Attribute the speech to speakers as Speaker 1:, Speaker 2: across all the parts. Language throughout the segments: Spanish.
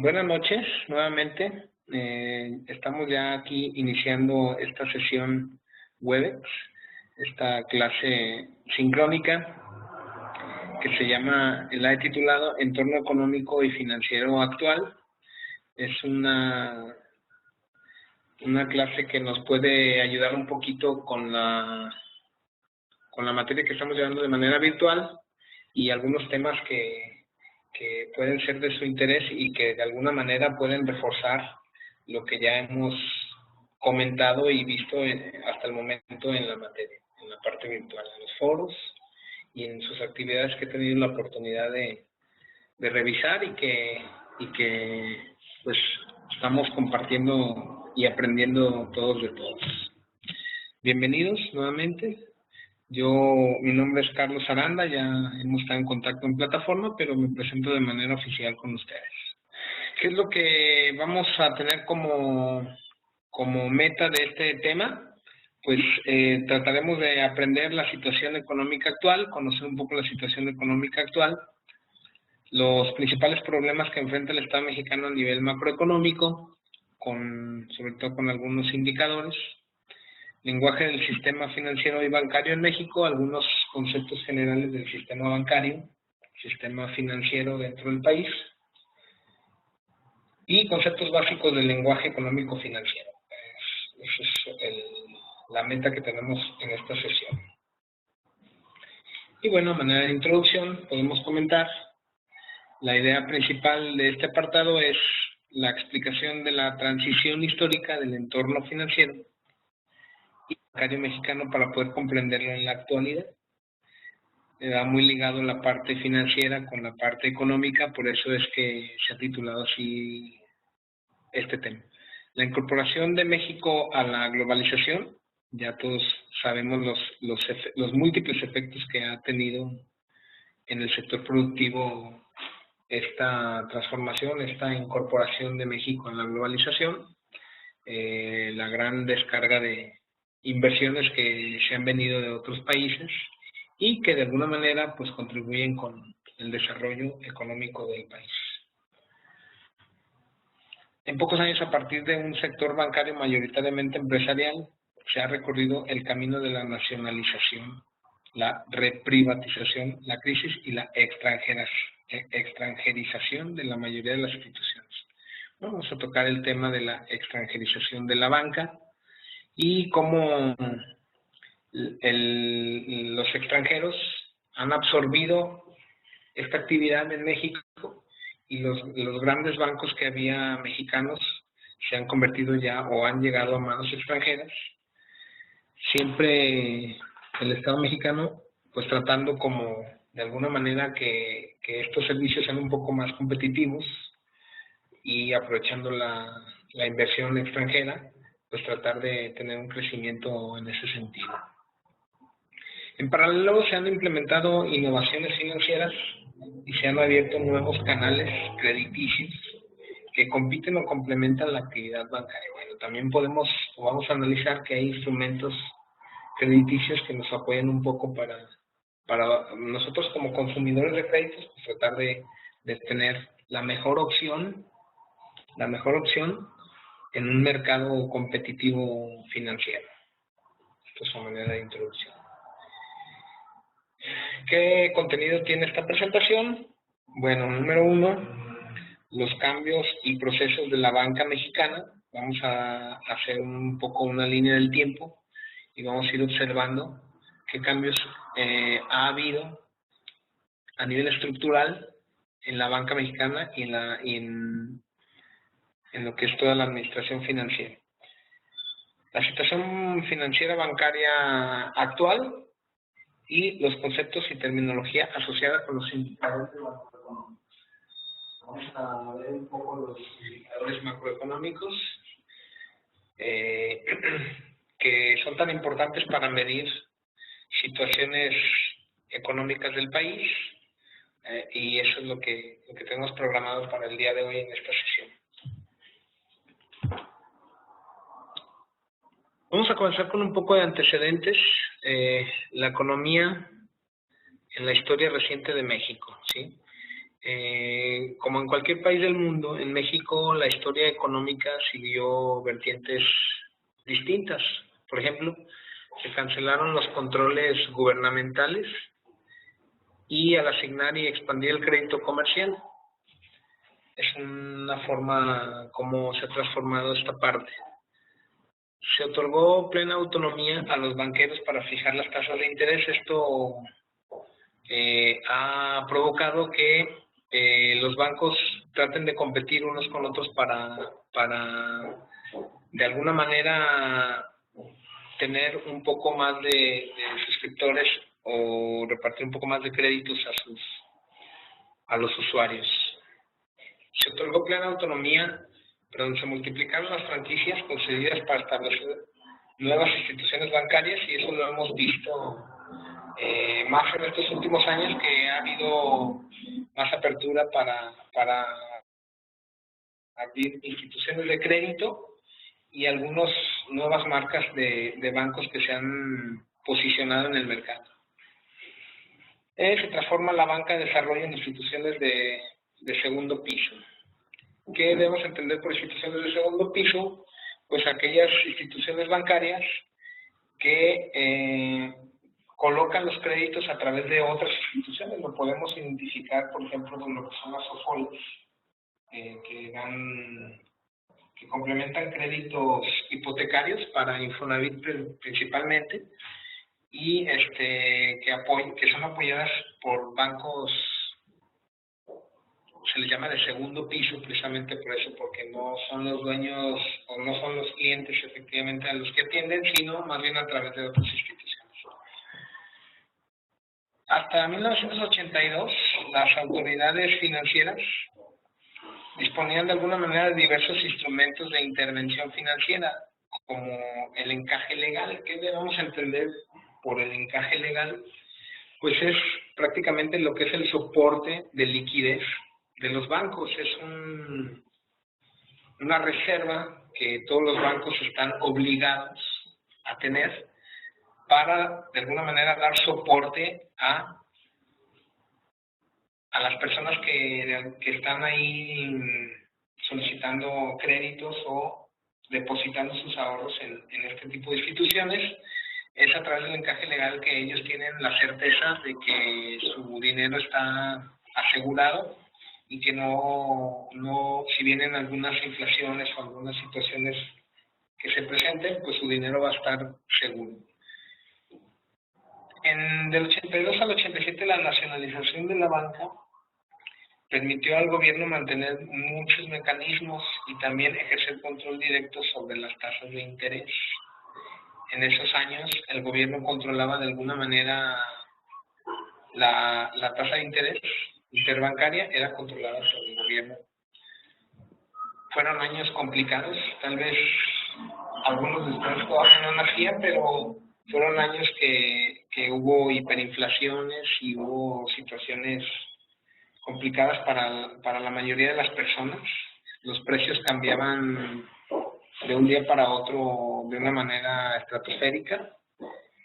Speaker 1: Buenas noches, nuevamente. Estamos ya aquí iniciando esta sesión Webex, esta clase sincrónica que la he titulado Entorno Económico y Financiero Actual. Es una clase que nos puede ayudar un poquito con la materia que estamos llevando de manera virtual y algunos temas que pueden ser de su interés y que de alguna manera pueden reforzar lo que ya hemos comentado y visto hasta el momento en la materia, en la parte virtual, en los foros y en sus actividades que he tenido la oportunidad de revisar y que pues estamos compartiendo y aprendiendo todos de todos. Bienvenidos nuevamente. Mi nombre es Carlos Aranda, ya hemos estado en contacto en plataforma, pero me presento de manera oficial con ustedes. ¿Qué es lo que vamos a tener como meta de este tema? Pues trataremos de aprender la situación económica actual, conocer un poco la situación económica actual, los principales problemas que enfrenta el Estado mexicano a nivel macroeconómico, sobre todo con algunos indicadores, lenguaje del sistema financiero y bancario en México, algunos conceptos generales del sistema bancario, sistema financiero dentro del país, y conceptos básicos del lenguaje económico financiero. Esa es la meta que tenemos en esta sesión. Y bueno, a manera de introducción, podemos comentar, la idea principal de este apartado es la explicación de la transición histórica del entorno financiero y bancario mexicano para poder comprenderlo en la actualidad. Va muy ligado la parte financiera con la parte económica, por eso es que se ha titulado así este tema. La incorporación de México a la globalización, ya todos sabemos los múltiples efectos que ha tenido en el sector productivo esta transformación, esta incorporación de México en la globalización, la gran descarga de inversiones que se han venido de otros países y que de alguna manera pues contribuyen con el desarrollo económico del país. En pocos años, a partir de un sector bancario mayoritariamente empresarial, se ha recorrido el camino de la nacionalización, la reprivatización, la crisis y la extranjerización de la mayoría de las instituciones. Vamos a tocar el tema de la extranjerización de la banca y cómo los extranjeros han absorbido esta actividad en México y los grandes bancos que había mexicanos se han convertido ya o han llegado a manos extranjeras. Siempre el Estado mexicano pues tratando como de alguna manera que estos servicios sean un poco más competitivos y aprovechando la inversión extranjera, pues tratar de tener un crecimiento en ese sentido. En paralelo se han implementado innovaciones financieras y se han abierto nuevos canales crediticios que compiten o complementan la actividad bancaria. Bueno, también vamos a analizar que hay instrumentos crediticios que nos apoyan un poco para nosotros como consumidores de créditos, pues tratar de tener la mejor opción en un mercado competitivo financiero. Esto es a manera de introducción. ¿Qué contenido tiene esta presentación? Bueno, número 1, los cambios y procesos de la banca mexicana. Vamos a hacer un poco una línea del tiempo y vamos a ir observando qué cambios ha habido a nivel estructural en la banca mexicana y en lo que es toda la administración financiera. La situación financiera bancaria actual y los conceptos y terminología asociada con los indicadores macroeconómicos. Vamos a ver un poco los indicadores macroeconómicos que son tan importantes para medir situaciones económicas del país y eso es lo que tenemos programado para el día de hoy en esta sesión. Vamos a comenzar con un poco de antecedentes. La economía en la historia reciente de México, ¿sí? Como en cualquier país del mundo, en México la historia económica siguió vertientes distintas. Por ejemplo, se cancelaron los controles gubernamentales y al asignar y expandir el crédito comercial. Es una forma como se ha transformado esta parte. Se otorgó plena autonomía a los banqueros para fijar las tasas de interés. Esto ha provocado que los bancos traten de competir unos con otros para de alguna manera tener un poco más de suscriptores o repartir un poco más de créditos a los usuarios. Se otorgó plena autonomía, pero donde se multiplicaron las franquicias concedidas para establecer nuevas instituciones bancarias, y eso lo hemos visto más en estos últimos años, que ha habido más apertura para abrir instituciones de crédito y algunas nuevas marcas de bancos que se han posicionado en el mercado. Se transforma la banca de desarrollo en instituciones de segundo piso. ¿Qué debemos entender por instituciones de segundo piso? Pues aquellas instituciones bancarias que colocan los créditos a través de otras instituciones. Lo podemos identificar, por ejemplo, con lo que son las SOFOLES, que complementan créditos hipotecarios para Infonavit principalmente, y que son apoyadas por bancos, se les llama de segundo piso precisamente por eso, porque no son los dueños o no son los clientes efectivamente a los que atienden, sino más bien a través de otras instituciones. Hasta 1982, las autoridades financieras disponían de alguna manera de diversos instrumentos de intervención financiera, como el encaje legal. ¿Qué debemos entender por el encaje legal? Pues es prácticamente lo que es el soporte de liquidez de los bancos. Es una reserva que todos los bancos están obligados a tener para, de alguna manera, dar soporte a las personas que están ahí solicitando créditos o depositando sus ahorros en este tipo de instituciones. Es a través del encaje legal que ellos tienen la certeza de que su dinero está asegurado y que no si vienen algunas inflaciones o algunas situaciones que se presenten, pues su dinero va a estar seguro. Del 82 al 87, la nacionalización de la banca permitió al gobierno mantener muchos mecanismos y también ejercer control directo sobre las tasas de interés. En esos años, el gobierno controlaba de alguna manera la tasa de interés interbancaria, era controlada por el gobierno. Fueron años complicados, tal vez algunos de ustedes todavía no nacían, pero fueron años que hubo hiperinflaciones y hubo situaciones complicadas para la mayoría de las personas. Los precios cambiaban de un día para otro de una manera estratosférica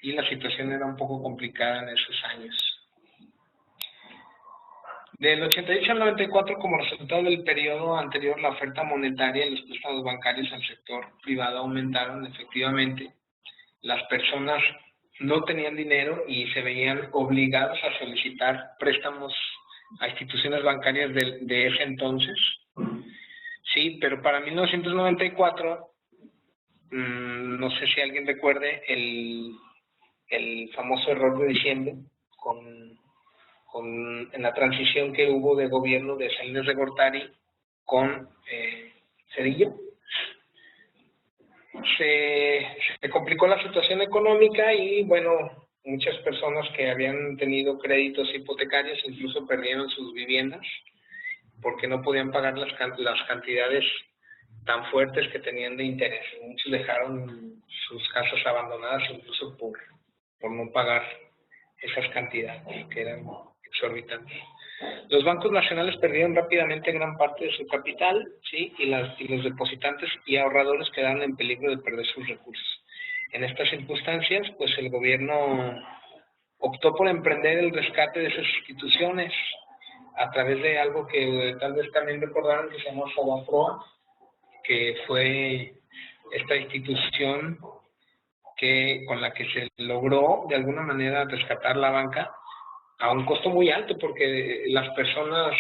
Speaker 1: y la situación era un poco complicada en esos años. Del 88 al 94, como resultado del periodo anterior, la oferta monetaria y los préstamos bancarios al sector privado aumentaron efectivamente. Las personas no tenían dinero y se veían obligadas a solicitar préstamos a instituciones bancarias de ese entonces. Sí, pero para 1994, no sé si alguien recuerde el famoso error de diciembre en la transición que hubo de gobierno de Salinas de Gortari con Zedillo. Se complicó la situación económica y, bueno, muchas personas que habían tenido créditos hipotecarios incluso perdieron sus viviendas porque no podían pagar las cantidades tan fuertes que tenían de interés. Muchos dejaron sus casas abandonadas incluso por no pagar esas cantidades que eran exorbitantes. Los bancos nacionales perdieron rápidamente gran parte de su capital, ¿sí? y los depositantes y ahorradores quedaron en peligro de perder sus recursos. En estas circunstancias, pues el gobierno optó por emprender el rescate de esas instituciones a través de algo que tal vez también recordaron que se llama Fobaproa, que fue esta institución con la que se logró de alguna manera rescatar la banca a un costo muy alto, porque las personas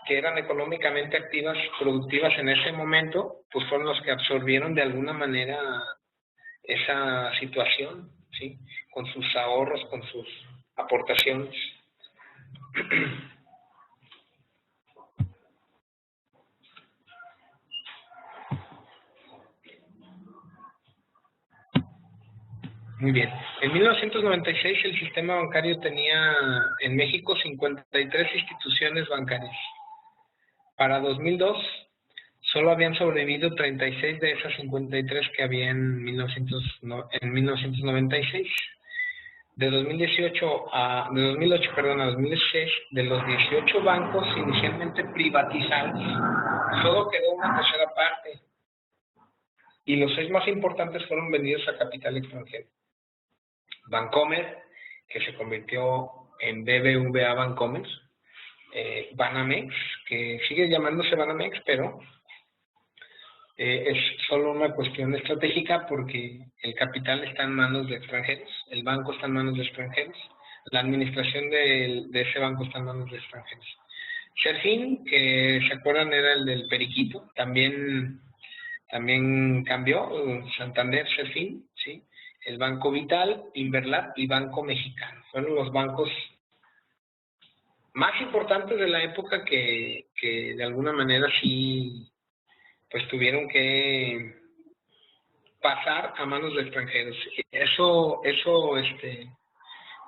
Speaker 1: que eran económicamente activas, productivas en ese momento, pues fueron los que absorbieron de alguna manera esa situación, ¿sí? Con sus ahorros, con sus aportaciones. Muy bien. En 1996 el sistema bancario tenía en México 53 instituciones bancarias. Para 2002 solo habían sobrevivido 36 de esas 53 que había en 1996. De 2008 a 2016, de los 18 bancos inicialmente privatizados, solo quedó una tercera parte. Y los 6 más importantes fueron vendidos a capital extranjero. Bancomer, que se convirtió en BBVA Bancomer, Banamex, que sigue llamándose Banamex, pero es solo una cuestión estratégica porque el capital está en manos de extranjeros, el banco está en manos de extranjeros, la administración de ese banco está en manos de extranjeros. Serfín, que se acuerdan era el del Periquito, también cambió, Santander, Serfín, ¿sí? El Banco Vital, Inverlat y Banco Mexicano. Fueron los bancos más importantes de la época que de alguna manera sí, pues tuvieron que pasar a manos de extranjeros. Eso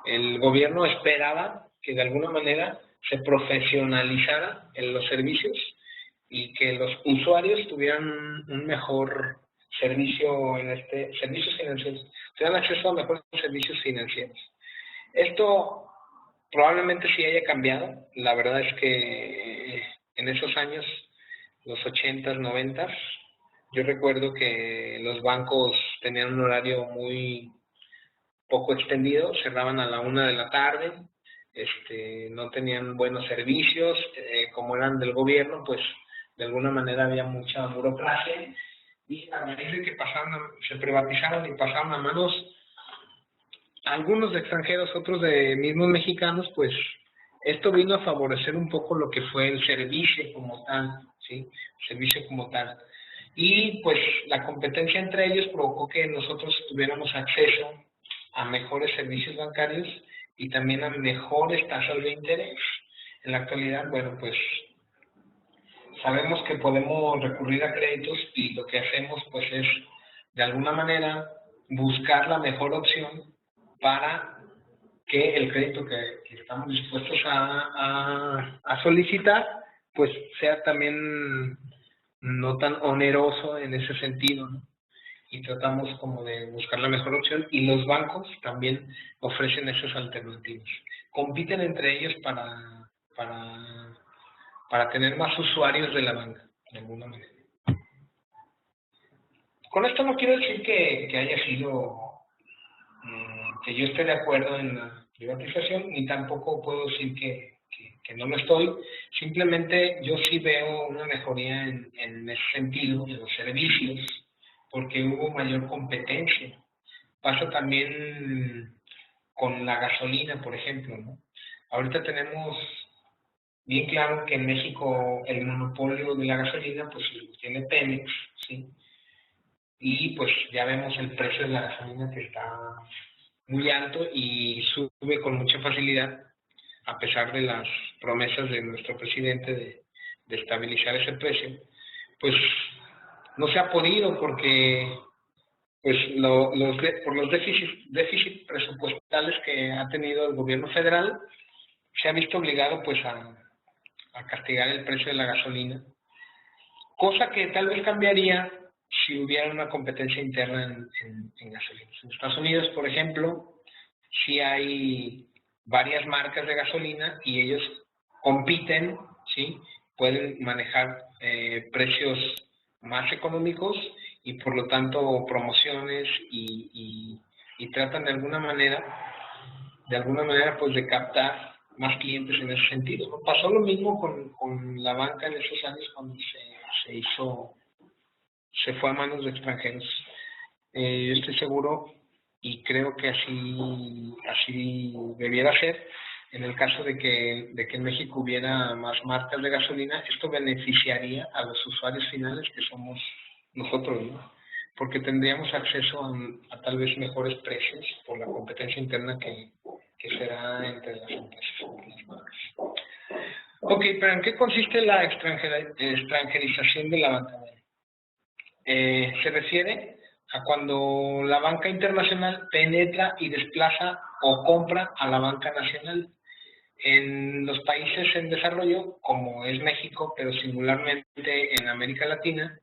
Speaker 1: el gobierno esperaba que de alguna manera se profesionalizara en los servicios y que los usuarios tuvieran un mejor servicio servicios financieros, tuvieran acceso a mejores servicios financieros. Esto probablemente sí haya cambiado. La verdad es que en esos años, los 80s, 90s, yo recuerdo que los bancos tenían un horario muy poco extendido, cerraban a la 1 de la tarde, no tenían buenos servicios, como eran del gobierno, pues de alguna manera había mucha burocracia, y a medida que se privatizaron y pasaron a manos algunos de extranjeros, otros de mismos mexicanos, pues esto vino a favorecer un poco lo que fue el servicio como tal, ¿sí? El servicio como tal. Y pues la competencia entre ellos provocó que nosotros tuviéramos acceso a mejores servicios bancarios y también a mejores tasas de interés. En la actualidad, bueno, pues sabemos que podemos recurrir a créditos y lo que hacemos pues es de alguna manera buscar la mejor opción para que el crédito que estamos dispuestos a solicitar pues sea también no tan oneroso en ese sentido, ¿no? Y tratamos como de buscar la mejor opción y los bancos también ofrecen esas alternativas. Compiten entre ellos para tener más usuarios de la banca, de alguna manera. Con esto no quiero decir que haya sido, que yo esté de acuerdo en la privatización, ni tampoco puedo decir que no lo estoy. Simplemente yo sí veo una mejoría en ese sentido, en los servicios, porque hubo mayor competencia. Pasa también con la gasolina, por ejemplo, ¿no? Ahorita tenemos bien claro que en México el monopolio de la gasolina pues tiene Pemex, ¿sí? Y pues ya vemos el precio de la gasolina que está muy alto y sube con mucha facilidad, a pesar de las promesas de nuestro presidente de estabilizar ese precio. Pues no se ha podido porque pues por los déficits presupuestales que ha tenido el gobierno federal, se ha visto obligado pues a castigar el precio de la gasolina, cosa que tal vez cambiaría si hubiera una competencia interna en gasolinas. En Estados Unidos, por ejemplo, sí hay varias marcas de gasolina y ellos compiten, ¿sí? Pueden manejar precios más económicos y por lo tanto promociones y tratan de alguna manera pues de captar más clientes en ese sentido, ¿no? Pasó lo mismo con la banca en esos años cuando se fue a manos de extranjeros. Yo estoy seguro y creo que así debiera ser. En el caso de que en México hubiera más marcas de gasolina, esto beneficiaría a los usuarios finales que somos nosotros, ¿no? Porque tendríamos acceso a tal vez mejores precios por la competencia interna que será entre las empresas, entre las marcas. Ok, pero ¿en qué consiste la extranjerización de la banca? Se refiere a cuando la banca internacional penetra y desplaza o compra a la banca nacional. En los países en desarrollo, como es México, pero singularmente en América Latina,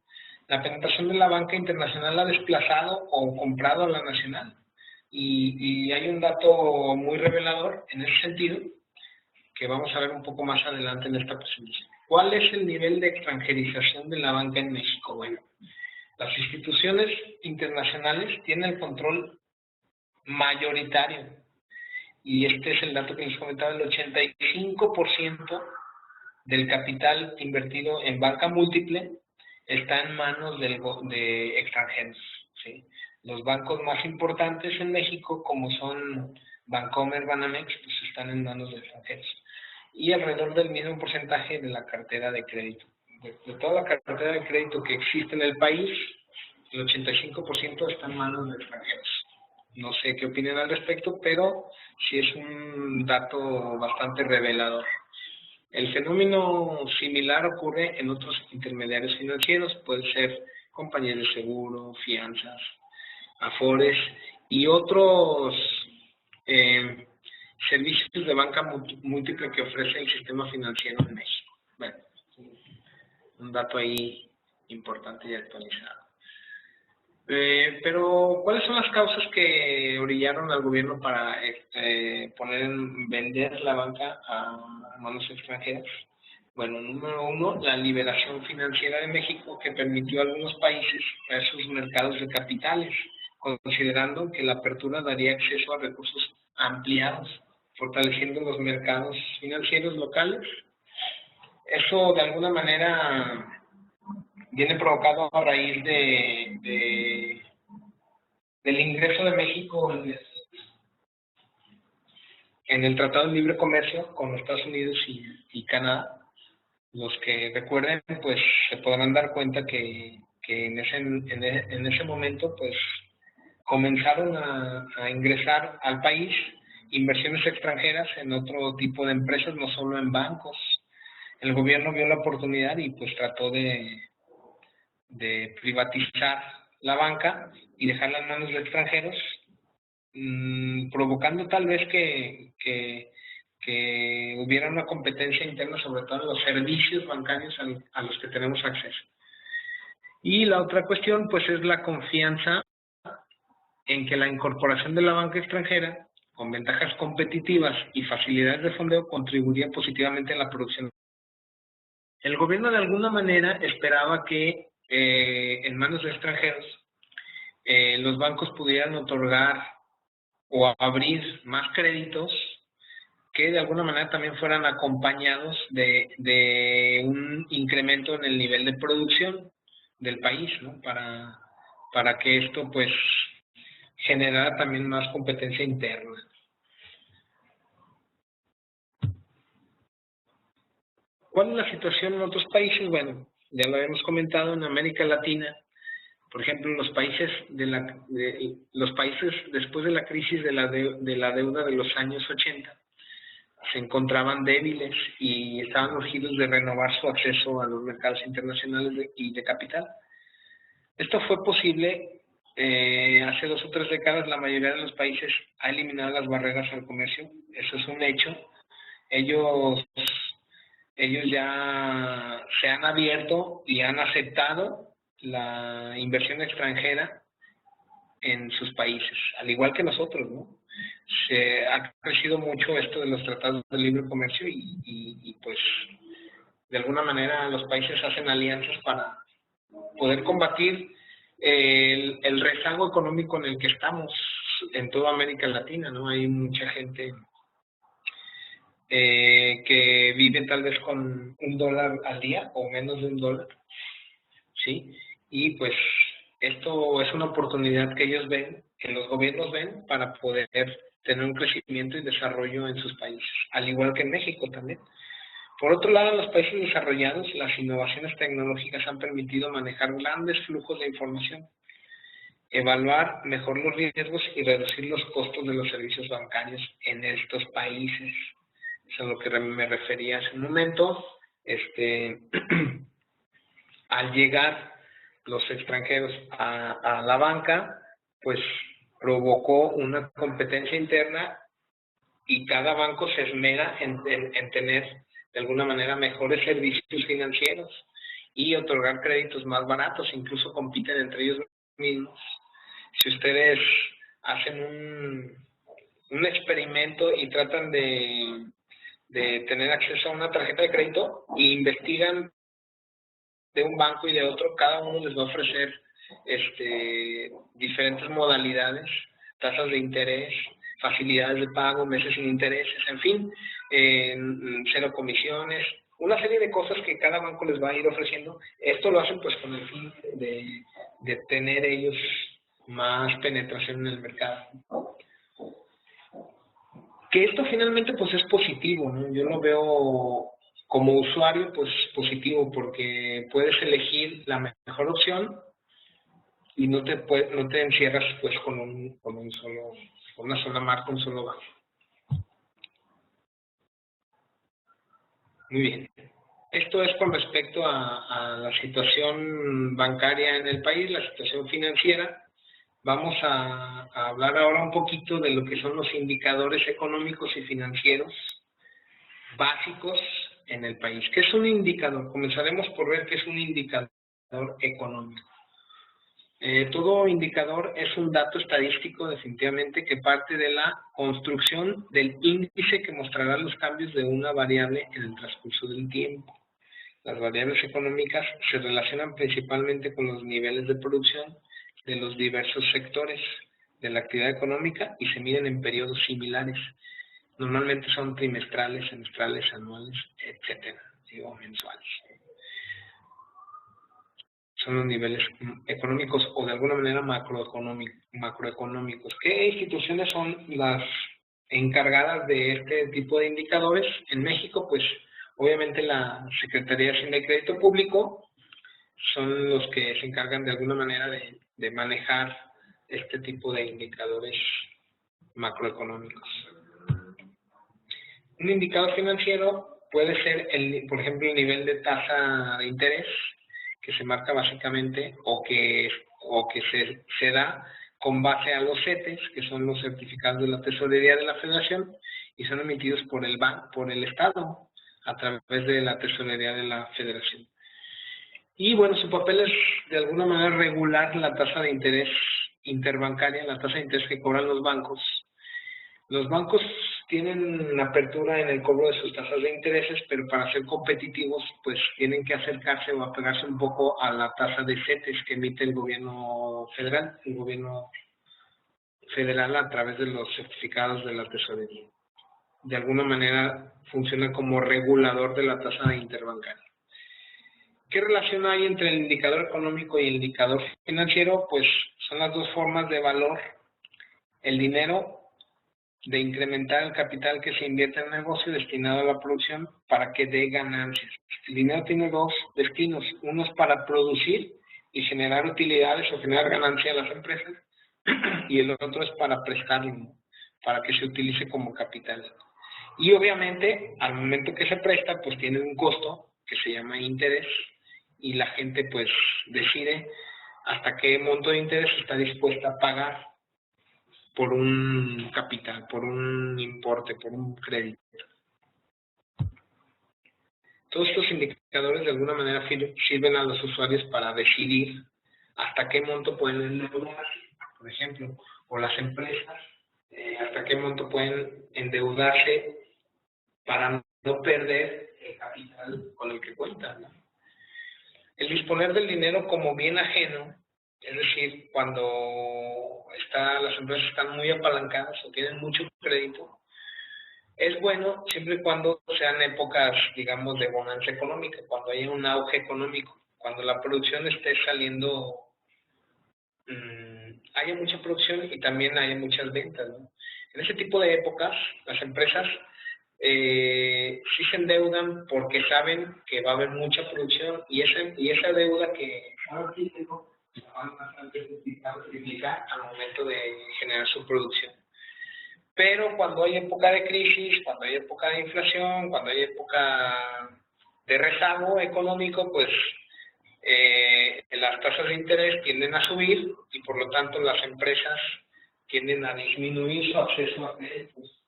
Speaker 1: la penetración de la banca internacional ha desplazado o comprado a la nacional. Y hay un dato muy revelador en ese sentido, que vamos a ver un poco más adelante en esta presentación. ¿Cuál es el nivel de extranjerización de la banca en México? Bueno, las instituciones internacionales tienen el control mayoritario, y este es el dato que les comentaba: el 85% del capital invertido en banca múltiple está en manos de extranjeros, ¿sí? Los bancos más importantes en México, como son Bancomer, Banamex, pues están en manos de extranjeros. Y alrededor del mismo porcentaje de la cartera de crédito. De toda la cartera de crédito que existe en el país, el 85% está en manos de extranjeros. No sé qué opinan al respecto, pero sí es un dato bastante revelador. El fenómeno similar ocurre en otros intermediarios financieros, puede ser compañías de seguro, fianzas, afores y otros servicios de banca múltiple que ofrece el sistema financiero en México. Bueno, un dato ahí importante y actualizado. Pero, ¿cuáles son las causas que orillaron al gobierno para vender la banca a manos extranjeras? Bueno, número uno, la liberación financiera de México, que permitió a algunos países a esos mercados de capitales, considerando que la apertura daría acceso a recursos ampliados, fortaleciendo los mercados financieros locales. Eso, de alguna manera, viene provocado a raíz del ingreso de México en el Tratado de Libre Comercio con Estados Unidos y Canadá. Los que recuerden, pues se podrán dar cuenta que en ese momento, pues comenzaron a ingresar al país inversiones extranjeras en otro tipo de empresas, no solo en bancos. El gobierno vio la oportunidad y pues trató de privatizar la banca y dejarla en manos de extranjeros, provocando tal vez que hubiera una competencia interna, sobre todo en los servicios bancarios a los que tenemos acceso. Y la otra cuestión, pues, es la confianza en que la incorporación de la banca extranjera, con ventajas competitivas y facilidades de fondeo, contribuiría positivamente a la producción. El gobierno, de alguna manera, esperaba que en manos de extranjeros los bancos pudieran otorgar o abrir más créditos que de alguna manera también fueran acompañados de un incremento en el nivel de producción del país, ¿no? Para que esto pues generara también más competencia interna. ¿Cuál es la situación en otros países? Bueno, ya lo habíamos comentado, en América Latina, por ejemplo, los países después de la crisis de la deuda de los años 80, se encontraban débiles y estaban urgidos de renovar su acceso a los mercados internacionales y de capital. Esto fue posible hace 2 o 3 décadas. La mayoría de los países ha eliminado las barreras al comercio, eso es un hecho. Ellos ya se han abierto y han aceptado la inversión extranjera en sus países, al igual que nosotros, ¿no? Se ha crecido mucho esto de los tratados de libre comercio y pues de alguna manera los países hacen alianzas para poder combatir el rezago económico en el que estamos en toda América Latina, ¿no? Hay mucha gente que vive tal vez con $1 al día o menos de $1, ¿sí? Y pues esto es una oportunidad que ellos ven, que los gobiernos ven para poder tener un crecimiento y desarrollo en sus países, al igual que en México también. Por otro lado, en los países desarrollados, las innovaciones tecnológicas han permitido manejar grandes flujos de información, evaluar mejor los riesgos y reducir los costos de los servicios bancarios en estos países. Eso es a lo que me refería hace un momento. Al llegar los extranjeros a la banca, pues provocó una competencia interna y cada banco se esmera en tener de alguna manera mejores servicios financieros y otorgar créditos más baratos, incluso compiten entre ellos mismos. Si ustedes hacen un experimento y tratan de tener acceso a una tarjeta de crédito e investigan de un banco y de otro, cada uno les va a ofrecer diferentes modalidades, tasas de interés, facilidades de pago, meses sin intereses, en fin, cero comisiones, una serie de cosas que cada banco les va a ir ofreciendo. Esto lo hacen pues con el fin de tener ellos más penetración en el mercado. Que esto finalmente pues es positivo, ¿no? Yo lo veo como usuario pues positivo porque puedes elegir la mejor opción y no te encierras pues con una sola marca, un solo banco. Muy bien. Esto es con respecto a la situación bancaria en el país, la situación financiera. Vamos a hablar ahora un poquito de lo que son los indicadores económicos y financieros básicos en el país. ¿Qué es un indicador? Comenzaremos por ver qué es un indicador económico. Todo indicador es un dato estadístico definitivamente que parte de la construcción del índice que mostrará los cambios de una variable en el transcurso del tiempo. Las variables económicas se relacionan principalmente con los niveles de producción de los diversos sectores de la actividad económica y se miden en periodos similares. Normalmente son trimestrales, semestrales, anuales, etcétera, o mensuales. Son los niveles económicos o de alguna manera macroeconómicos. ¿Qué instituciones son las encargadas de este tipo de indicadores? En México, pues obviamente la Secretaría de Hacienda y Crédito Público son los que se encargan de alguna manera de manejar este tipo de indicadores macroeconómicos. Un indicador financiero puede ser, por ejemplo, el nivel de tasa de interés que se marca básicamente o que se da con base a los CETES, que son los certificados de la Tesorería de la Federación, y son emitidos por el Estado a través de la Tesorería de la Federación. Y bueno, su papel es de alguna manera regular la tasa de interés interbancaria, la tasa de interés que cobran los bancos. Los bancos tienen apertura en el cobro de sus tasas de intereses, pero para ser competitivos, pues tienen que acercarse o apegarse un poco a la tasa de CETES que emite el gobierno federal a través de los certificados de la tesorería. De alguna manera funciona como regulador de la tasa interbancaria. ¿Qué relación hay entre el indicador económico y el indicador financiero? Pues son las dos formas de valor. El dinero, de incrementar el capital que se invierte en el negocio destinado a la producción para que dé ganancias. El dinero tiene dos destinos. Uno es para producir y generar utilidades o generar ganancias a las empresas, y el otro es para prestarlo, para que se utilice como capital. Y obviamente, al momento que se presta, pues tiene un costo que se llama interés, y la gente pues decide hasta qué monto de interés está dispuesta a pagar por un capital, por un importe, por un crédito. Todos estos indicadores de alguna manera sirven a los usuarios para decidir hasta qué monto pueden endeudarse, por ejemplo, o las empresas, hasta qué monto pueden endeudarse para no perder el capital con el que cuentan, ¿no? El disponer del dinero como bien ajeno, es decir, cuando las empresas están muy apalancadas o tienen mucho crédito, Es bueno siempre y cuando sean épocas, digamos, de bonanza económica, cuando haya un auge económico, cuando la producción esté saliendo, haya mucha producción y también haya muchas ventas, ¿no? En ese tipo de épocas, las empresas sí se endeudan porque saben que va a haber mucha producción y esa deuda que ahora sí tengo, la van a triplicar al momento de generar su producción. Pero cuando hay época de crisis, cuando hay época de inflación, cuando hay época de rezago económico, pues las tasas de interés tienden a subir y por lo tanto las empresas tienden a disminuir su acceso a créditos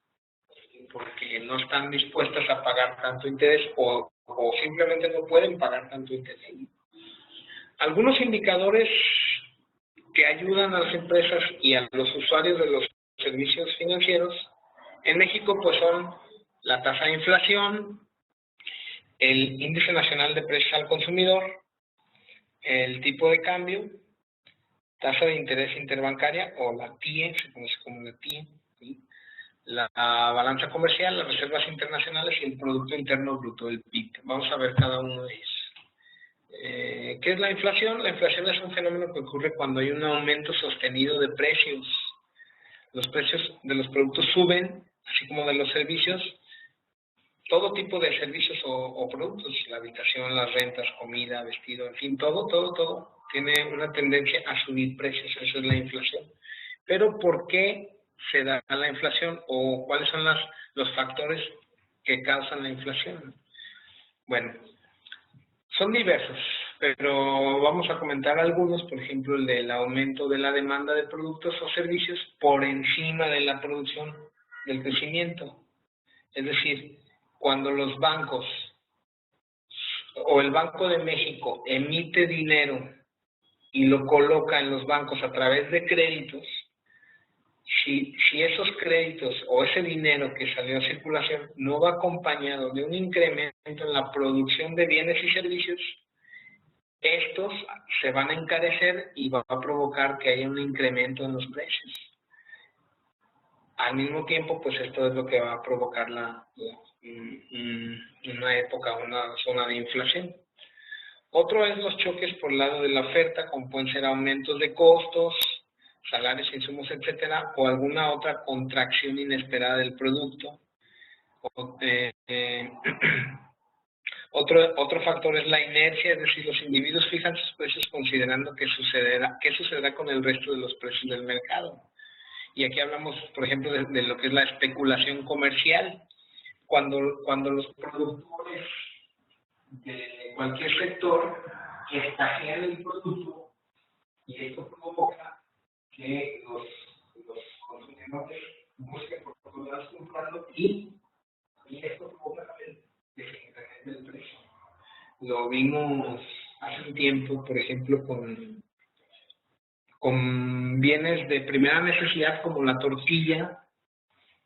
Speaker 1: porque no están dispuestas a pagar tanto interés o simplemente no pueden pagar tanto interés. Algunos indicadores que ayudan a las empresas y a los usuarios de los servicios financieros en México pues son la tasa de inflación, el índice nacional de precios al consumidor, el tipo de cambio, tasa de interés interbancaria o la TIE, se conoce como la TIE, ¿sí? La balanza comercial, las reservas internacionales y el Producto Interno Bruto, el PIB. Vamos a ver cada uno de ellos. ¿Qué es la inflación? La inflación es un fenómeno que ocurre cuando hay un aumento sostenido de precios. Los precios de los productos suben, así como de los servicios. Todo tipo de servicios o productos, la habitación, las rentas, comida, vestido, en fin, todo tiene una tendencia a subir precios, eso es la inflación. Pero ¿por qué se da la inflación o cuáles son los factores que causan la inflación? Bueno, son diversos, pero vamos a comentar algunos, por ejemplo, el del aumento de la demanda de productos o servicios por encima de la producción, del crecimiento. Es decir, cuando los bancos o el Banco de México emite dinero y lo coloca en los bancos a través de créditos, si esos créditos o ese dinero que salió a circulación no va acompañado de un incremento en la producción de bienes y servicios, estos se van a encarecer y va a provocar que haya un incremento en los precios. Al mismo tiempo, pues esto es lo que va a provocar una época, una zona de inflación. Otro es los choques por el lado de la oferta, como pueden ser aumentos de costos, salarios, insumos, etcétera, o alguna otra contracción inesperada del producto. Otro factor es la inercia, es decir, los individuos fijan sus precios considerando qué sucederá con el resto de los precios del mercado. Y aquí hablamos, por ejemplo, de lo que es la especulación comercial. Cuando los productores de cualquier sector escasean el producto y esto provoca que los consumidores busquen por todos lados comprando y esto provoca también que se incremente el precio. Lo vimos hace un tiempo, por ejemplo, con bienes de primera necesidad como la tortilla,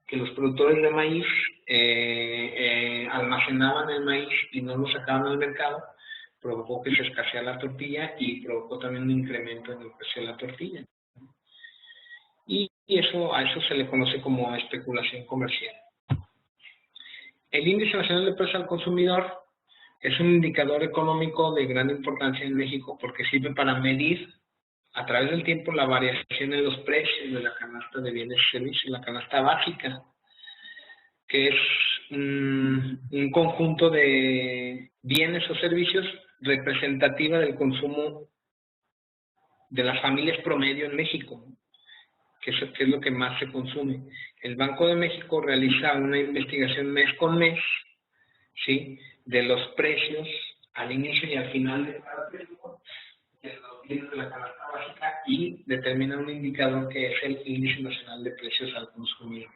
Speaker 1: que los productores de maíz almacenaban el maíz y no lo sacaban al mercado, provocó que se escaseara la tortilla y provocó también un incremento en el precio de la tortilla. Y a eso se le conoce como especulación comercial. El Índice Nacional de Precios al Consumidor es un indicador económico de gran importancia en México porque sirve para medir a través del tiempo la variación en los precios de la canasta de bienes y servicios, la canasta básica, que es un conjunto de bienes o servicios representativa del consumo de las familias promedio en México, que es lo que más se consume. El Banco de México realiza una investigación mes con mes, ¿sí?, de los precios al inicio y al final de cada precio, de los bienes de la canasta básica y determina un indicador que es el Índice Nacional de Precios al Consumidor,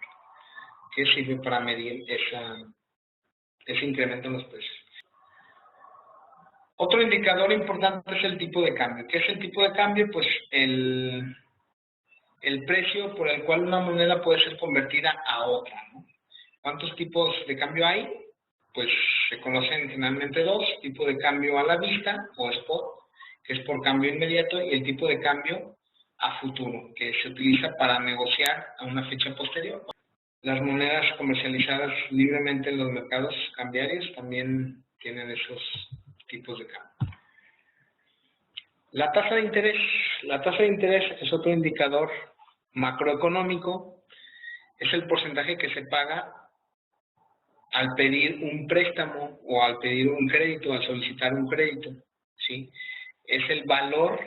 Speaker 1: que sirve para medir ese incremento en los precios. Otro indicador importante es el tipo de cambio. ¿Qué es el tipo de cambio? Pues el precio por el cual una moneda puede ser convertida a otra, ¿no? ¿Cuántos tipos de cambio hay? Pues se conocen generalmente dos: tipo de cambio a la vista o spot, que es por cambio inmediato, y el tipo de cambio a futuro, que se utiliza para negociar a una fecha posterior. Las monedas comercializadas libremente en los mercados cambiarios también tienen esos tipos de cambio. La tasa de interés. La tasa de interés es otro indicador macroeconómico. Es el porcentaje que se paga al pedir un préstamo o al pedir un crédito, al solicitar un crédito, ¿sí? Es el valor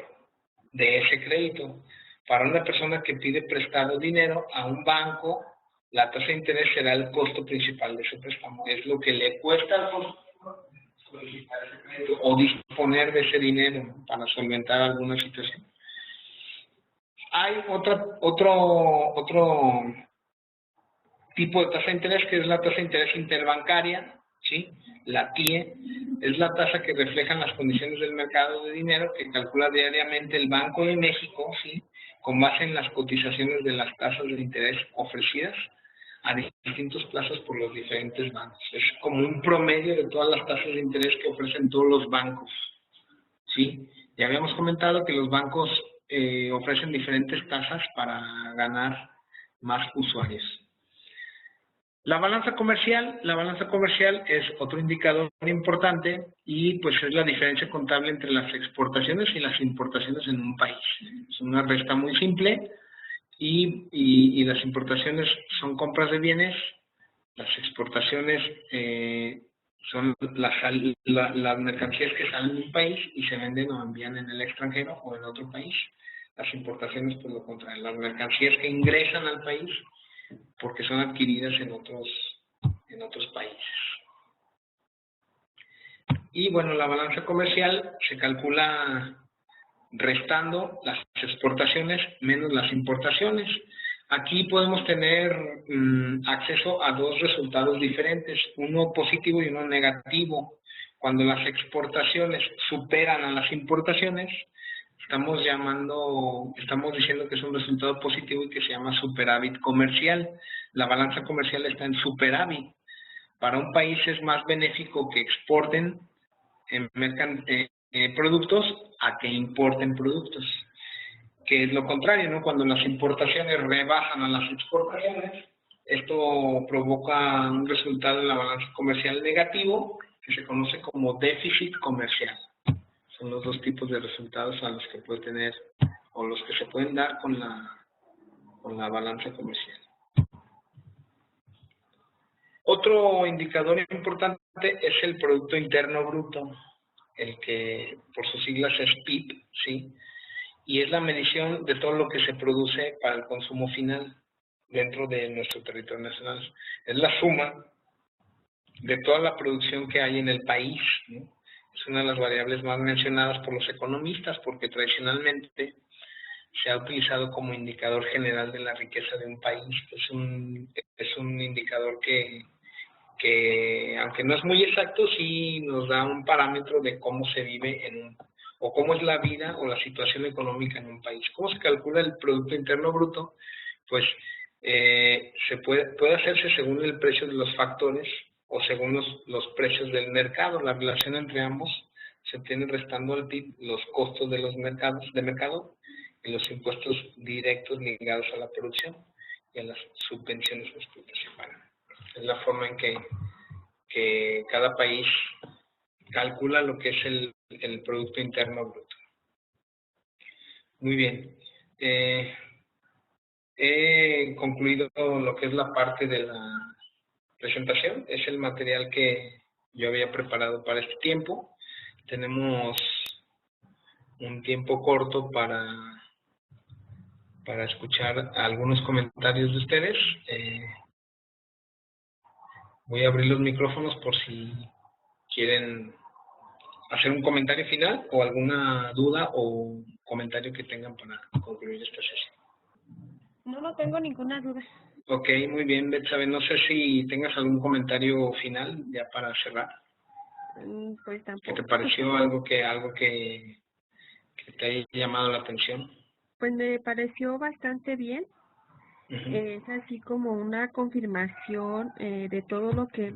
Speaker 1: de ese crédito. Para una persona que pide prestado dinero a un banco, la tasa de interés será el costo principal de su préstamo. Es lo que le cuesta al consumidor solicitar ese crédito o disponer de ese dinero para solventar alguna situación. Hay otro tipo de tasa de interés, que es la tasa de interés interbancaria, ¿sí? La TIE, es la tasa que reflejan las condiciones del mercado de dinero que calcula diariamente el Banco de México, ¿sí? Con base en las cotizaciones de las tasas de interés ofrecidas a distintos plazos por los diferentes bancos. Es como un promedio de todas las tasas de interés que ofrecen todos los bancos, ¿sí? Ya habíamos comentado que los bancos ofrecen diferentes tasas para ganar más usuarios. La balanza comercial es otro indicador importante y pues es la diferencia contable entre las exportaciones y las importaciones en un país. Es una resta muy simple y las importaciones son compras de bienes, las exportaciones son las mercancías que salen de un país y se venden o envían en el extranjero o en otro país. Las importaciones, por lo contrario, las mercancías que ingresan al país porque son adquiridas en otros países. Y bueno, la balanza comercial se calcula restando las exportaciones menos las importaciones. Aquí podemos tener acceso a dos resultados diferentes, uno positivo y uno negativo. Cuando las exportaciones superan a las importaciones, estamos diciendo que es un resultado positivo y que se llama superávit comercial. La balanza comercial está en superávit. Para un país es más benéfico que exporten productos a que importen productos, que es lo contrario, ¿no? Cuando las importaciones rebajan a las exportaciones, esto provoca un resultado en la balanza comercial negativo que se conoce como déficit comercial. Son los dos tipos de resultados a los que puede tener o los que se pueden dar con la balanza comercial. Otro indicador importante es el Producto Interno Bruto, el que por sus siglas es PIB, ¿sí? Y es la medición de todo lo que se produce para el consumo final dentro de nuestro territorio nacional. Es la suma de toda la producción que hay en el país, ¿no? Es una de las variables más mencionadas por los economistas porque tradicionalmente se ha utilizado como indicador general de la riqueza de un país. Es un indicador que aunque no es muy exacto, sí nos da un parámetro de cómo se vive o cómo es la vida o la situación económica en un país. ¿Cómo se calcula el Producto Interno Bruto? Pues puede hacerse según el precio de los factores o según los precios del mercado. La relación entre ambos se obtiene restando al PIB los costos de los de mercado y los impuestos directos ligados a la producción y a las subvenciones de explotación. Es la forma en que cada país calcula lo que es el Producto Interno Bruto. Muy bien. He concluido lo que es la parte de la presentación. Es el material que yo había preparado para este tiempo. Tenemos un tiempo corto para escuchar algunos comentarios de ustedes. Voy a abrir los micrófonos por si quieren hacer un comentario final o alguna duda o comentario que tengan para concluir esta sesión.
Speaker 2: No tengo ninguna duda.
Speaker 1: Ok, muy bien, Betsabe. No sé si tengas algún comentario final ya para cerrar.
Speaker 2: Pues tampoco.
Speaker 1: ¿Qué te pareció algo que te haya llamado la atención?
Speaker 2: Pues me pareció bastante bien. Es así como una confirmación de todo lo que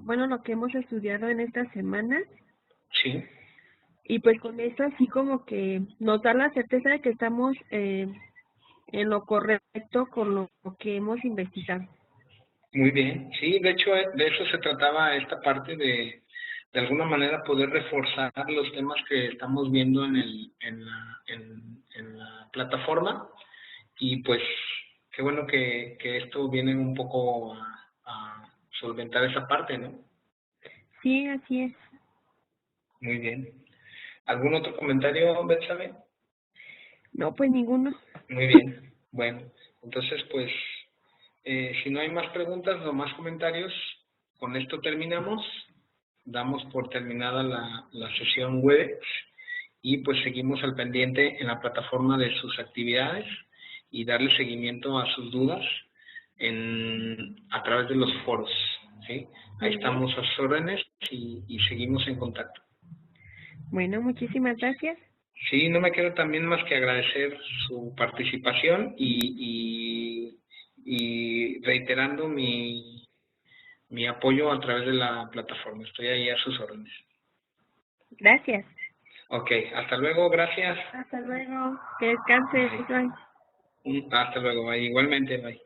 Speaker 2: hemos estudiado en esta semana.
Speaker 1: Sí.
Speaker 2: Y pues con esto así como que nos da la certeza de que estamos en lo correcto con lo que hemos investigado.
Speaker 1: Muy bien. Sí, de hecho, de eso se trataba esta parte de alguna manera poder reforzar los temas que estamos viendo en la plataforma y pues qué bueno que esto viene un poco a solventar esa parte, ¿no?
Speaker 2: Sí, así es.
Speaker 1: Muy bien. ¿Algún otro comentario, Betsabe?
Speaker 2: No, pues ninguno.
Speaker 1: Muy bien. Bueno, entonces pues si no hay más preguntas o más comentarios, con esto terminamos. Damos por terminada la sesión Webex y pues seguimos al pendiente en la plataforma de sus actividades y darle seguimiento a sus dudas a través de los foros. ¿Sí? Ahí
Speaker 2: Muy bien.
Speaker 1: estamos a sus órdenes y seguimos en contacto.
Speaker 2: Bueno, muchísimas gracias.
Speaker 1: Sí, no me queda también más que agradecer su participación y reiterando mi apoyo a través de la plataforma. Estoy ahí a sus órdenes.
Speaker 2: Gracias.
Speaker 1: Ok, hasta luego, gracias.
Speaker 2: Hasta luego. Que descanses. Bye.
Speaker 1: Hasta luego, bye. Igualmente, bye.